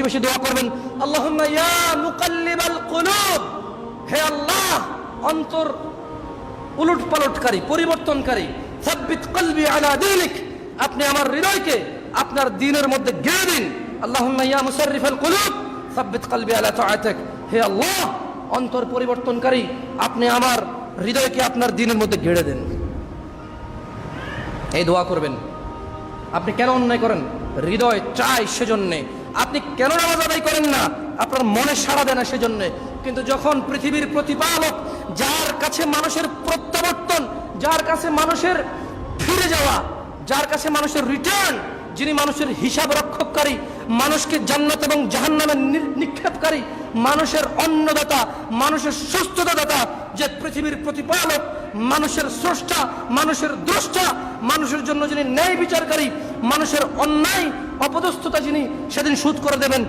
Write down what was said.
বেশি দোয়া করবেন, আল্লাহুম্মা ইয়া মুকাল্লিবাল কুলুব, হে আল্লাহ অন্তর উলটপালটকারী, পরিবর্তনকারী, সাব্বিত কলবি আলা দীনিক, আপনি আমার হৃদয়কে আপনার দ্বীনের মধ্যে গেড়ে দিন। আল্লাহুম্মা ইয়া মুসাররিফাল কুলুব সাব্বিত কলবি আলা তাআতিক, হে আল্লাহ অন্তর পরিবর্তনকারী, আপনি আমার হৃদয়কে আপনার দ্বীনের মধ্যে গেড়ে দেন। এই দোয়া করবেন। আপনি কেন অন্যায় করেন? হৃদয় চায় সেজন্যে। আপনি কেন নামাজ আদায় করেন না? আপনার মনে সাড়া দেয় না সেজন্যে। কিন্তু যখন পৃথিবীর প্রতিপালক, যার কাছে মানুষের প্রত্যাবর্তন, যার কাছে মানুষের ফিরে যাওয়া, যার কাছে মানুষের রিটার্ন, যিনি মানুষের হিসাব রক্ষককারী, মানুষকে জান্নাত এবং জাহান্নামে নিক্ষেপকারী, মানুষের অন্নদাতা, মানুষের সুস্থতা দাতা, যে পৃথিবীর প্রতিপালক, মানুষের স্রষ্টা, মানুষের দ্রষ্টা, মানুষের জন্য যিনি ন্যায় বিচারকারী, মানুষের অন্যায় অপদস্থতা যিনি সেদিন শোধ করে দেবেন,